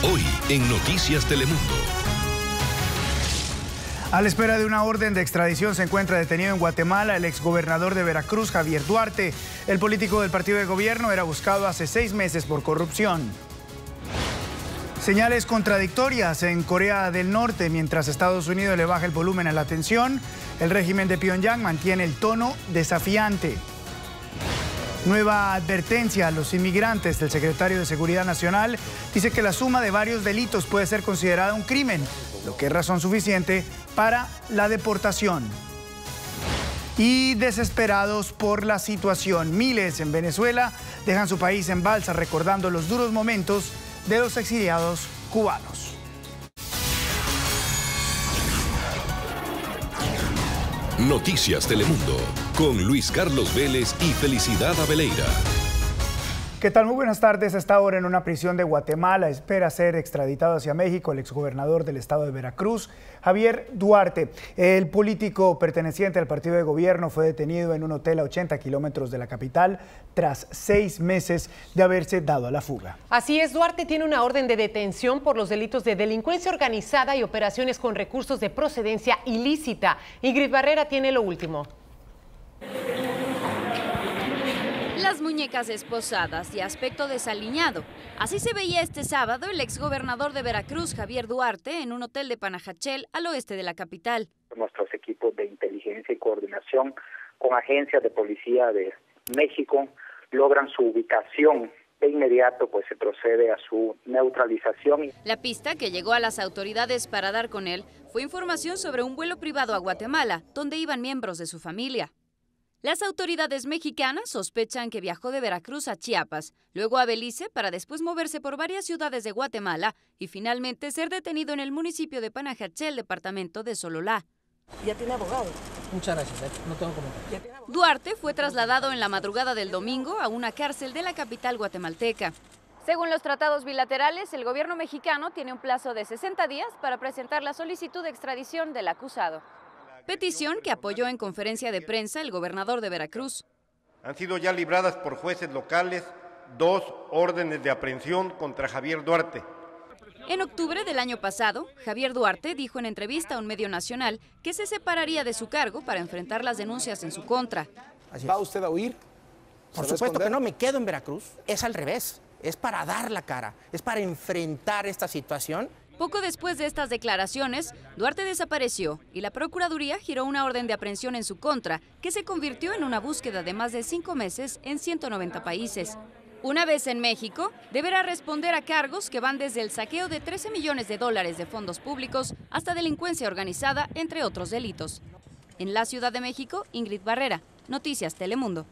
Hoy en Noticias Telemundo. A la espera de una orden de extradición se encuentra detenido en Guatemala el exgobernador de Veracruz, Javier Duarte. El político del partido de gobierno era buscado hace 6 meses por corrupción. Señales contradictorias en Corea del Norte. Mientras Estados Unidos le baja el volumen a la tensión, el régimen de Pyongyang mantiene el tono desafiante. Nueva advertencia a los inmigrantes. El secretario de Seguridad Nacional dice que la suma de varios delitos puede ser considerada un crimen, lo que es razón suficiente para la deportación. Y desesperados por la situación, miles en Venezuela dejan su país en balsa recordando los duros momentos de los exiliados cubanos. Noticias Telemundo, con Luis Carlos Vélez y Felicidad Abeleira. ¿Qué tal? Muy buenas tardes. Hasta ahora en una prisión de Guatemala espera ser extraditado hacia México el exgobernador del estado de Veracruz, Javier Duarte. El político perteneciente al partido de gobierno fue detenido en un hotel a 80 kilómetros de la capital tras 6 meses de haberse dado a la fuga. Así es, Duarte tiene una orden de detención por los delitos de delincuencia organizada y operaciones con recursos de procedencia ilícita. Ingrid Barrera tiene lo último. Las muñecas esposadas y aspecto desaliñado. Así se veía este sábado el exgobernador de Veracruz, Javier Duarte, en un hotel de Panajachel, al oeste de la capital. Nuestros equipos de inteligencia y coordinación con agencias de policía de México logran su ubicación. De inmediato, pues se procede a su neutralización. La pista que llegó a las autoridades para dar con él fue información sobre un vuelo privado a Guatemala, donde iban miembros de su familia. Las autoridades mexicanas sospechan que viajó de Veracruz a Chiapas, luego a Belice para después moverse por varias ciudades de Guatemala y finalmente ser detenido en el municipio de Panajachel, departamento de Sololá. ¿Ya tiene abogado? Muchas gracias, no tengo comentario. Duarte fue trasladado en la madrugada del domingo a una cárcel de la capital guatemalteca. Según los tratados bilaterales, el gobierno mexicano tiene un plazo de 60 días para presentar la solicitud de extradición del acusado. Petición que apoyó en conferencia de prensa el gobernador de Veracruz. Han sido ya libradas por jueces locales 2 órdenes de aprehensión contra Javier Duarte. En octubre del año pasado, Javier Duarte dijo en entrevista a un medio nacional que se separaría de su cargo para enfrentar las denuncias en su contra. ¿Va usted a huir? Por supuesto que no, me quedo en Veracruz. Es al revés, es para dar la cara, es para enfrentar esta situación. Poco después de estas declaraciones, Duarte desapareció y la Procuraduría giró una orden de aprehensión en su contra, que se convirtió en una búsqueda de más de 5 meses en 190 países. Una vez en México, deberá responder a cargos que van desde el saqueo de $13 millones de fondos públicos hasta delincuencia organizada, entre otros delitos. En la Ciudad de México, Ingrid Barrera, Noticias Telemundo.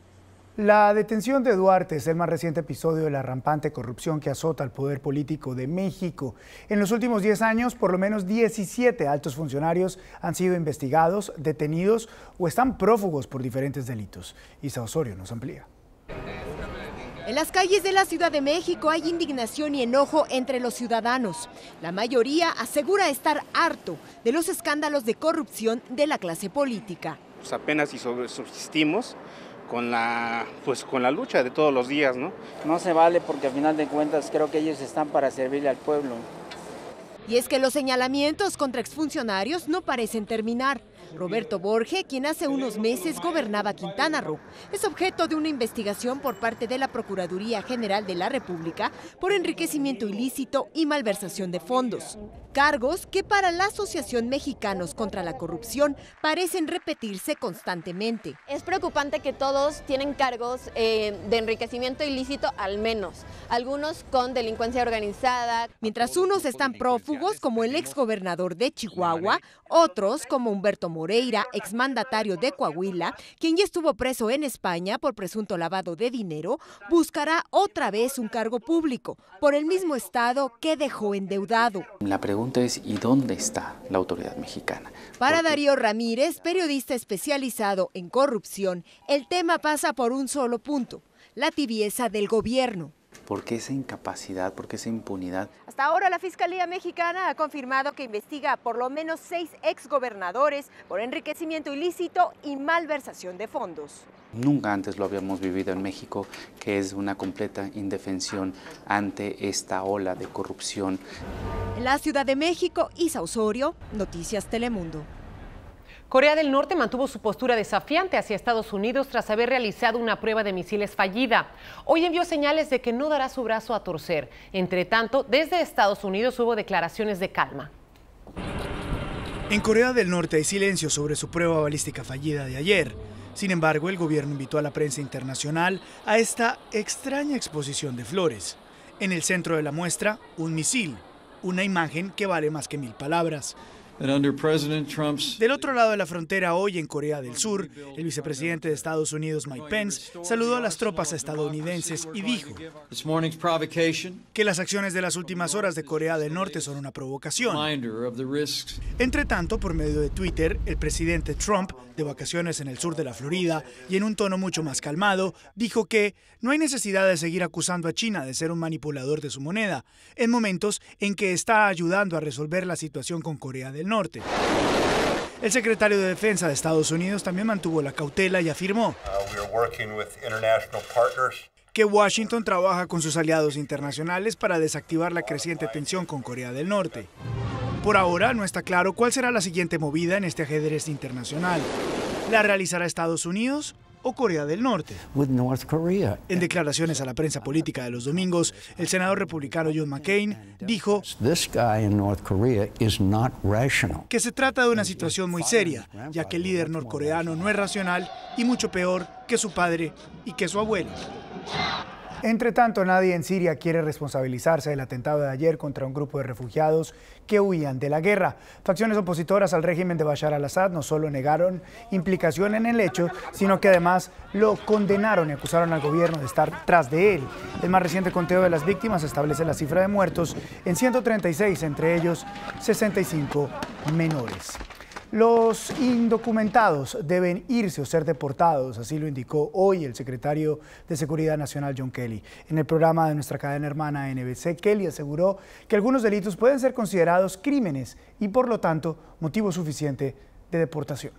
La detención de Duarte es el más reciente episodio de la rampante corrupción que azota al poder político de México. En los últimos 10 años, por lo menos 17 altos funcionarios han sido investigados, detenidos o están prófugos por diferentes delitos. Isa Osorio nos amplía. En las calles de la Ciudad de México hay indignación y enojo entre los ciudadanos. La mayoría asegura estar harto de los escándalos de corrupción de la clase política. Pues apenas si subsistimos con la lucha de todos los días, ¿no? No se vale porque al final de cuentas creo que ellos están para servirle al pueblo. Y es que los señalamientos contra exfuncionarios no parecen terminar. Roberto Borge, quien hace unos meses gobernaba Quintana Roo, es objeto de una investigación por parte de la Procuraduría General de la República por enriquecimiento ilícito y malversación de fondos. Cargos que para la Asociación Mexicanos contra la Corrupción parecen repetirse constantemente. Es preocupante que todos tienen cargos de enriquecimiento ilícito al menos, algunos con delincuencia organizada. Mientras unos están prófugos como el exgobernador de Chihuahua, otros como Humberto Moreira, exmandatario de Coahuila, quien ya estuvo preso en España por presunto lavado de dinero, buscará otra vez un cargo público por el mismo estado que dejó endeudado. La pregunta es, ¿y dónde está la autoridad mexicana? Para Darío Ramírez, periodista especializado en corrupción, el tema pasa por un solo punto: la tibieza del gobierno. ¿Por qué esa incapacidad? ¿Por qué esa impunidad? Hasta ahora la Fiscalía Mexicana ha confirmado que investiga a por lo menos 6 exgobernadores por enriquecimiento ilícito y malversación de fondos. Nunca antes lo habíamos vivido en México, que es una completa indefensión ante esta ola de corrupción. En la Ciudad de México, Isa Osorio, Noticias Telemundo. Corea del Norte mantuvo su postura desafiante hacia Estados Unidos tras haber realizado una prueba de misiles fallida. Hoy envió señales de que no dará su brazo a torcer. Entre tanto, desde Estados Unidos hubo declaraciones de calma. En Corea del Norte hay silencio sobre su prueba balística fallida de ayer. Sin embargo, el gobierno invitó a la prensa internacional a esta extraña exposición de flores. En el centro de la muestra, un misil, una imagen que vale más que 1000 palabras. Del otro lado de la frontera, hoy en Corea del Sur, el vicepresidente de Estados Unidos, Mike Pence, saludó a las tropas estadounidenses y dijo que las acciones de las últimas horas de Corea del Norte son una provocación. Entre tanto, por medio de Twitter, el presidente Trump, de vacaciones en el sur de la Florida y en un tono mucho más calmado, dijo que no hay necesidad de seguir acusando a China de ser un manipulador de su moneda, en momentos en que está ayudando a resolver la situación con Corea del Norte. El secretario de Defensa de Estados Unidos también mantuvo la cautela y afirmó que Washington trabaja con sus aliados internacionales para desactivar la creciente tensión con Corea del Norte. Por ahora no está claro cuál será la siguiente movida en este ajedrez internacional. ¿La realizará Estados Unidos o Corea del Norte? En declaraciones a la prensa política de los domingos, el senador republicano John McCain dijo que se trata de una situación muy seria, ya que el líder norcoreano no es racional y mucho peor que su padre y que su abuelo. Entre tanto, nadie en Siria quiere responsabilizarse del atentado de ayer contra un grupo de refugiados que huían de la guerra. Facciones opositoras al régimen de Bashar al-Assad no solo negaron implicación en el hecho, sino que además lo condenaron y acusaron al gobierno de estar tras de él. El más reciente conteo de las víctimas establece la cifra de muertos en 136, entre ellos 65 menores. Los indocumentados deben irse o ser deportados, así lo indicó hoy el secretario de Seguridad Nacional, John Kelly. En el programa de nuestra cadena hermana NBC, Kelly aseguró que algunos delitos pueden ser considerados crímenes y por lo tanto motivo suficiente de deportación.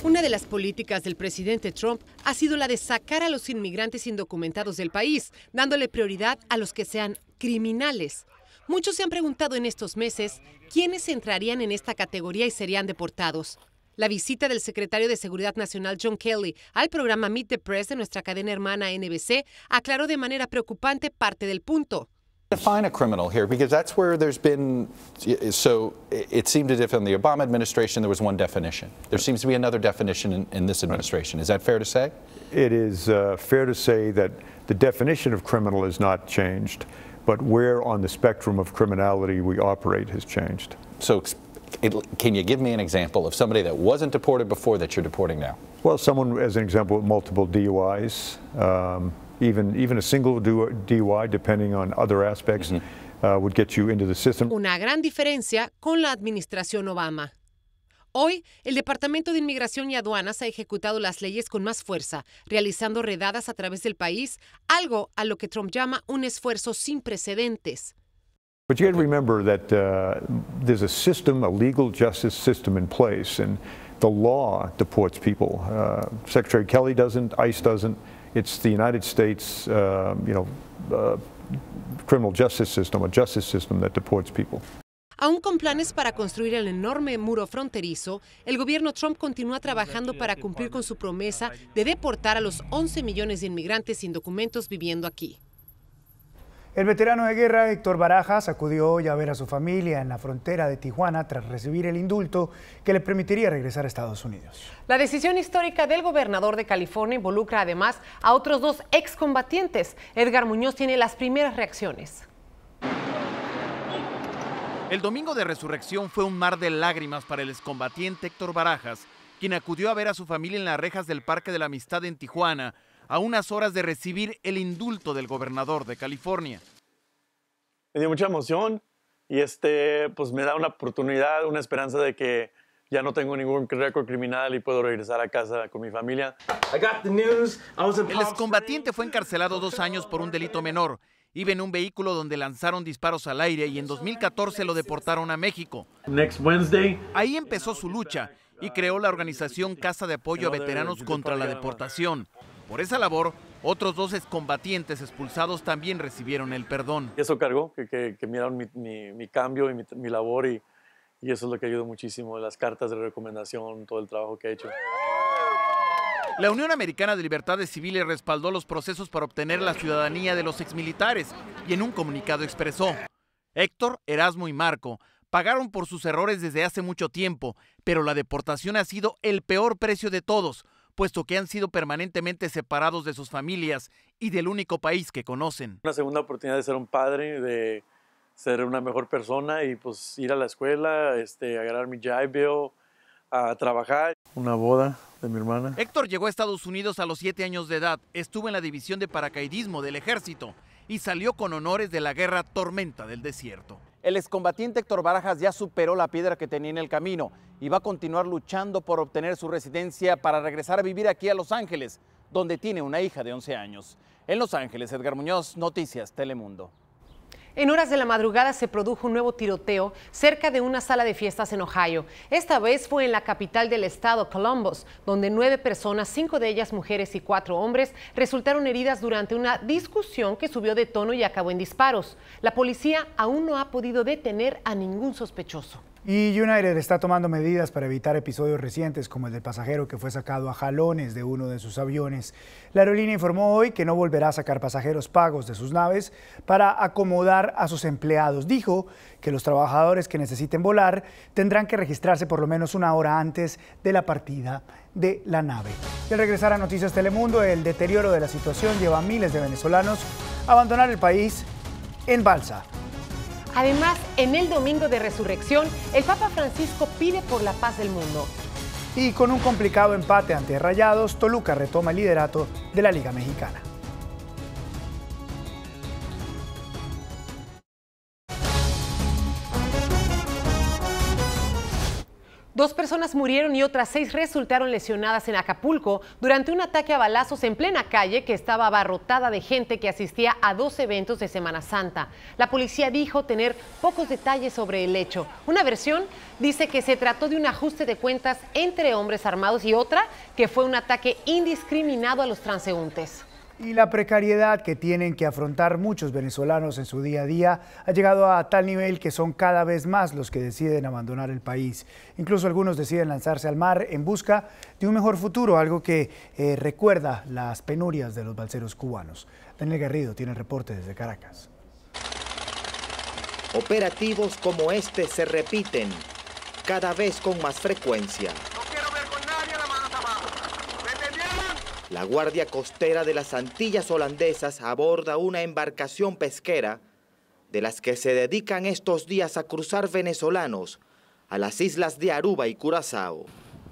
Una de las políticas del presidente Trump ha sido la de sacar a los inmigrantes indocumentados del país, dándole prioridad a los que sean criminales. Muchos se han preguntado en estos meses quiénes entrarían en esta categoría y serían deportados. La visita del secretario de Seguridad Nacional John Kelly al programa Meet the Press de nuestra cadena hermana NBC aclaró de manera preocupante parte del punto. Define a criminal here, because that's where there's been, so it seemed as if in the Obama administration there was one definition. There seems to be another definition in this administration. Is that fair to say? It is fair to say that the definition of criminal has not changed, but where on the spectrum of criminality we operate has changed. So can you give me an example of somebody that wasn't deported before that you're deporting now? Well, someone, as an example, with multiple DUIs, even a single DUI, depending on other aspects, would get you into the system. Una gran diferencia con la administración Obama. Hoy, el Departamento de Inmigración y Aduanas ha ejecutado las leyes con más fuerza, realizando redadas a través del país, algo a lo que Trump llama un esfuerzo sin precedentes. But you got to remember that there's a system, a legal justice system in place, and the law deports people. Secretary Kelly doesn't, ICE doesn't. It's the United States, criminal justice system, a justice system that deports people. Aún con planes para construir el enorme muro fronterizo, el gobierno Trump continúa trabajando para cumplir con su promesa de deportar a los 11 millones de inmigrantes sin documentos viviendo aquí. El veterano de guerra Héctor Barajas acudió hoy a ver a su familia en la frontera de Tijuana tras recibir el indulto que le permitiría regresar a Estados Unidos. La decisión histórica del gobernador de California involucra además a otros 2 excombatientes. Edgar Muñoz tiene las primeras reacciones. El domingo de resurrección fue un mar de lágrimas para el excombatiente Héctor Barajas, quien acudió a ver a su familia en las rejas del Parque de la Amistad en Tijuana, a unas horas de recibir el indulto del gobernador de California. Me dio mucha emoción y pues me da una oportunidad, una esperanza de que ya no tengo ningún récord criminal y puedo regresar a casa con mi familia. El excombatiente fue encarcelado 2 años por un delito menor. Iba en un vehículo donde lanzaron disparos al aire y en 2014 lo deportaron a México. Ahí empezó su lucha y creó la organización Casa de Apoyo a Veteranos contra la Deportación. Por esa labor, otros 2 excombatientes expulsados también recibieron el perdón. Eso cargó, que miraron mi cambio y mi labor y eso es lo que ayudó muchísimo, las cartas de recomendación, todo el trabajo que he hecho. La Unión Americana de Libertades Civiles respaldó los procesos para obtener la ciudadanía de los exmilitares y en un comunicado expresó: Héctor, Erasmo y Marco pagaron por sus errores desde hace mucho tiempo, pero la deportación ha sido el peor precio de todos, puesto que han sido permanentemente separados de sus familias y del único país que conocen. Una segunda oportunidad de ser un padre, de ser una mejor persona y pues ir a la escuela, agarrar mi GI a trabajar. Una boda de mi hermana. Héctor llegó a Estados Unidos a los 7 años de edad, estuvo en la división de paracaidismo del ejército y salió con honores de la guerra Tormenta del Desierto. El excombatiente Héctor Barajas ya superó la piedra que tenía en el camino y va a continuar luchando por obtener su residencia para regresar a vivir aquí a Los Ángeles, donde tiene una hija de 11 años. En Los Ángeles, Edgar Muñoz, Noticias Telemundo. En horas de la madrugada se produjo un nuevo tiroteo cerca de una sala de fiestas en Ohio. Esta vez fue en la capital del estado, Columbus, donde 9 personas, 5 de ellas mujeres y 4 hombres, resultaron heridas durante una discusión que subió de tono y acabó en disparos. La policía aún no ha podido detener a ningún sospechoso. Y United está tomando medidas para evitar episodios recientes como el del pasajero que fue sacado a jalones de uno de sus aviones. La aerolínea informó hoy que no volverá a sacar pasajeros pagos de sus naves para acomodar a sus empleados. Dijo que los trabajadores que necesiten volar tendrán que registrarse por lo menos 1 hora antes de la partida de la nave. Y al regresar a Noticias Telemundo, el deterioro de la situación lleva a miles de venezolanos a abandonar el país en balsa. Además, en el domingo de resurrección, el Papa Francisco pide por la paz del mundo. Y con un complicado empate ante Rayados, Toluca retoma el liderato de la Liga Mexicana. Dos personas murieron y otras 6 resultaron lesionadas en Acapulco durante un ataque a balazos en plena calle que estaba abarrotada de gente que asistía a 2 eventos de Semana Santa. La policía dijo tener pocos detalles sobre el hecho. Una versión dice que se trató de un ajuste de cuentas entre hombres armados y otra que fue un ataque indiscriminado a los transeúntes. Y la precariedad que tienen que afrontar muchos venezolanos en su día a día ha llegado a tal nivel que son cada vez más los que deciden abandonar el país. Incluso algunos deciden lanzarse al mar en busca de un mejor futuro, algo que recuerda las penurias de los balseros cubanos. Daniel Garrido tiene el reporte desde Caracas. Operativos como este se repiten cada vez con más frecuencia. La Guardia Costera de las Antillas Holandesas aborda una embarcación pesquera de las que se dedican estos días a cruzar venezolanos a las islas de Aruba y Curazao.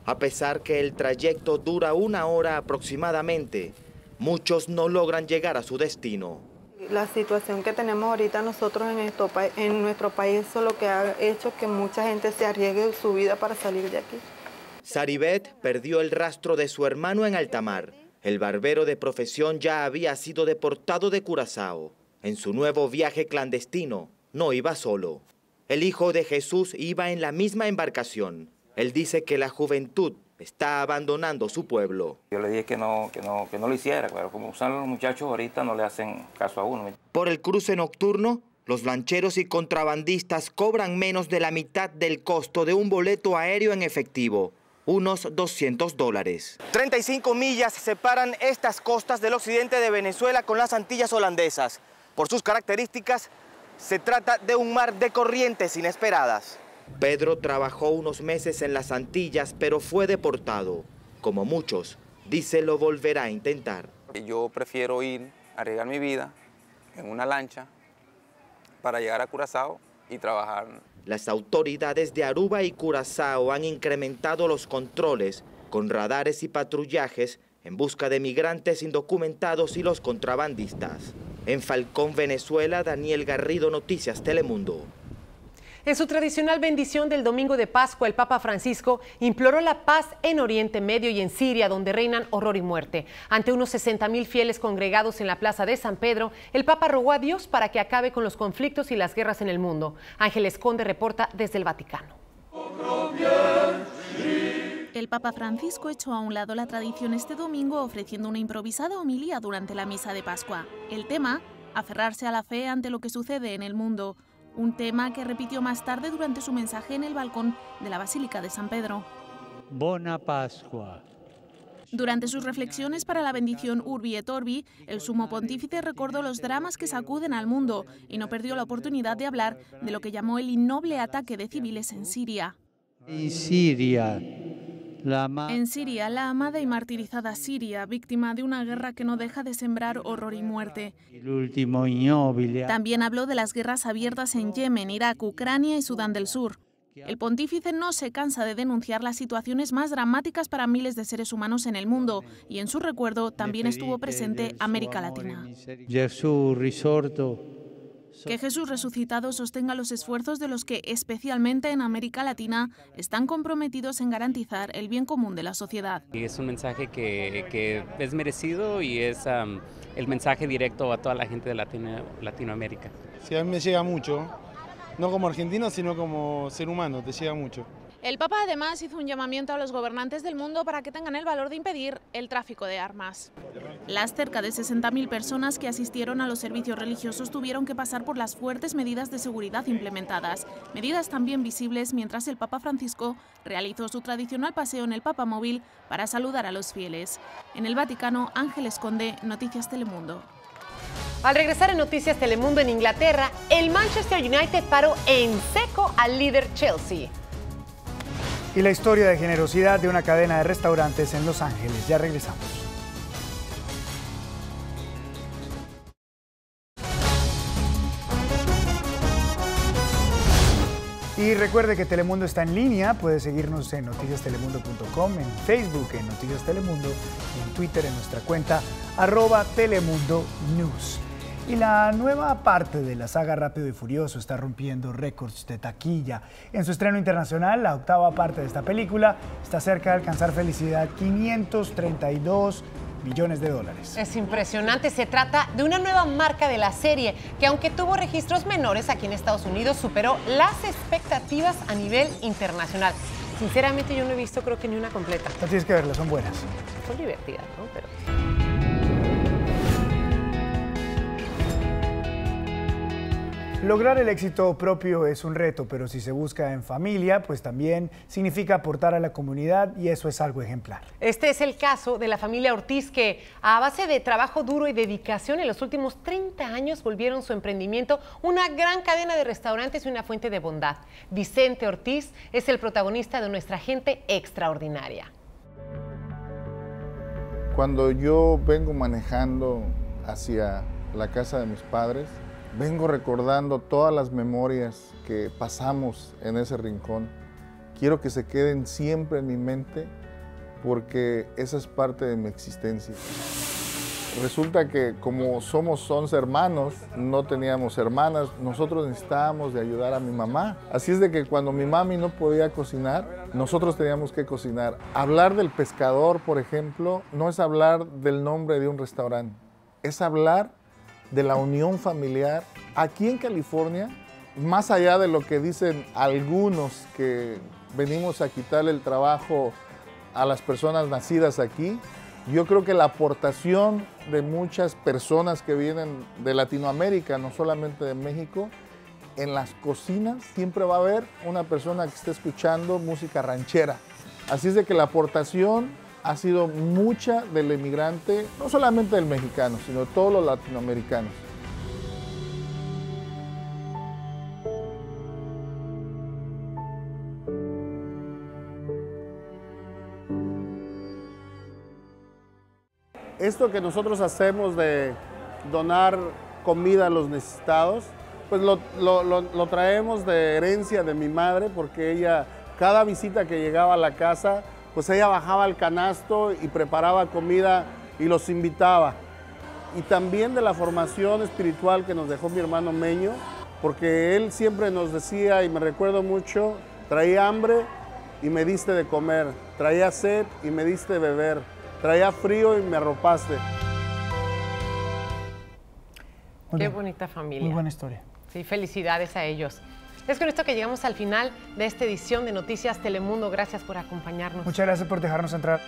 A pesar que el trayecto dura 1 hora aproximadamente, muchos no logran llegar a su destino. La situación que tenemos ahorita nosotros en nuestro país es lo que ha hecho que mucha gente se arriesgue su vida para salir de aquí. Saribet perdió el rastro de su hermano en alta mar. El barbero de profesión ya había sido deportado de Curazao. En su nuevo viaje clandestino, no iba solo. El hijo de Jesús iba en la misma embarcación. Él dice que la juventud está abandonando su pueblo. Yo le dije que no lo hiciera, pero como usan los muchachos ahorita no le hacen caso a uno. Por el cruce nocturno, los lancheros y contrabandistas cobran menos de la mitad del costo de un boleto aéreo en efectivo. Unos $200. 35 millas separan estas costas del occidente de Venezuela con las Antillas Holandesas. Por sus características, se trata de un mar de corrientes inesperadas. Pedro trabajó unos meses en las Antillas, pero fue deportado. Como muchos, dice lo volverá a intentar. Yo prefiero ir a arriesgar mi vida en una lancha para llegar a Curazao y trabajar. Las autoridades de Aruba y Curazao han incrementado los controles con radares y patrullajes en busca de migrantes indocumentados y los contrabandistas. En Falcón, Venezuela, Daniel Garrido, Noticias Telemundo. En su tradicional bendición del domingo de Pascua, el Papa Francisco imploró la paz en Oriente Medio y en Siria, donde reinan horror y muerte. Ante unos 60,000 fieles congregados en la plaza de San Pedro, el Papa rogó a Dios para que acabe con los conflictos y las guerras en el mundo. Ángeles Conde reporta desde el Vaticano. El Papa Francisco echó a un lado la tradición este domingo ofreciendo una improvisada homilía durante la misa de Pascua. El tema, aferrarse a la fe ante lo que sucede en el mundo. Un tema que repitió más tarde durante su mensaje en el balcón de la Basílica de San Pedro. Buena Pascua. Durante sus reflexiones para la bendición Urbi et Orbi, el sumo pontífice recordó los dramas que sacuden al mundo y no perdió la oportunidad de hablar de lo que llamó el innoble ataque de civiles en Siria. En Siria, la amada y martirizada Siria, víctima de una guerra que no deja de sembrar horror y muerte. También habló de las guerras abiertas en Yemen, Irak, Ucrania y Sudán del Sur. El pontífice no se cansa de denunciar las situaciones más dramáticas para miles de seres humanos en el mundo y en su recuerdo también estuvo presente América Latina. Que Jesús resucitado sostenga los esfuerzos de los que, especialmente en América Latina, están comprometidos en garantizar el bien común de la sociedad. Es un mensaje que es merecido y es el mensaje directo a toda la gente de Latinoamérica. Sí, a mí me llega mucho, no como argentino, sino como ser humano, te llega mucho. El Papa además hizo un llamamiento a los gobernantes del mundo para que tengan el valor de impedir el tráfico de armas. Las cerca de 60.000 personas que asistieron a los servicios religiosos tuvieron que pasar por las fuertes medidas de seguridad implementadas, medidas también visibles mientras el Papa Francisco realizó su tradicional paseo en el Papamóvil para saludar a los fieles. En el Vaticano, Ángeles Conde, Noticias Telemundo. Al regresar en Noticias Telemundo en Inglaterra, el Manchester United paró en seco al líder Chelsea. Y la historia de generosidad de una cadena de restaurantes en Los Ángeles. Ya regresamos. Y recuerde que Telemundo está en línea. Puede seguirnos en noticiastelemundo.com, en Facebook en Noticias Telemundo y en Twitter en nuestra cuenta @TelemundoNews. Y la nueva parte de la saga Rápido y Furioso está rompiendo récords de taquilla. En su estreno internacional, la octava parte de esta película está cerca de alcanzar felicidad, $532 millones. Es impresionante, se trata de una nueva marca de la serie que, aunque tuvo registros menores aquí en Estados Unidos, superó las expectativas a nivel internacional. Sinceramente yo no he visto creo que ni una completa. No tienes que verlas, son buenas. Son divertidas, ¿no? Pero... Lograr el éxito propio es un reto, pero si se busca en familia, pues también significa aportar a la comunidad y eso es algo ejemplar. Este es el caso de la familia Ortiz que, a base de trabajo duro y dedicación, en los últimos 30 años volvieron su emprendimiento una gran cadena de restaurantes y una fuente de bondad. Vicente Ortiz es el protagonista de Nuestra Gente Extraordinaria. Cuando yo vengo manejando hacia la casa de mis padres, vengo recordando todas las memorias que pasamos en ese rincón. Quiero que se queden siempre en mi mente porque esa es parte de mi existencia. Resulta que como somos 11 hermanos, no teníamos hermanas, nosotros necesitábamos de ayudar a mi mamá. Así es de que cuando mi mami no podía cocinar, nosotros teníamos que cocinar. Hablar del pescador, por ejemplo, no es hablar del nombre de un restaurante, es hablar de la unión familiar. Aquí en California, más allá de lo que dicen algunos que venimos a quitarle el trabajo a las personas nacidas aquí, yo creo que la aportación de muchas personas que vienen de Latinoamérica, no solamente de México, en las cocinas siempre va a haber una persona que esté escuchando música ranchera. Así es de que la aportación ha sido mucha del emigrante, no solamente del mexicano, sino de todos los latinoamericanos. Esto que nosotros hacemos de donar comida a los necesitados, pues lo traemos de herencia de mi madre, porque ella, cada visita que llegaba a la casa, pues ella bajaba al canasto y preparaba comida y los invitaba. Y también de la formación espiritual que nos dejó mi hermano Meño, porque él siempre nos decía, y me recuerdo mucho, traía hambre y me diste de comer, traía sed y me diste de beber, traía frío y me arropaste. Qué bonita familia. Muy buena historia. Sí, felicidades a ellos. Es con esto que llegamos al final de esta edición de Noticias Telemundo. Gracias por acompañarnos. Muchas gracias por dejarnos entrar.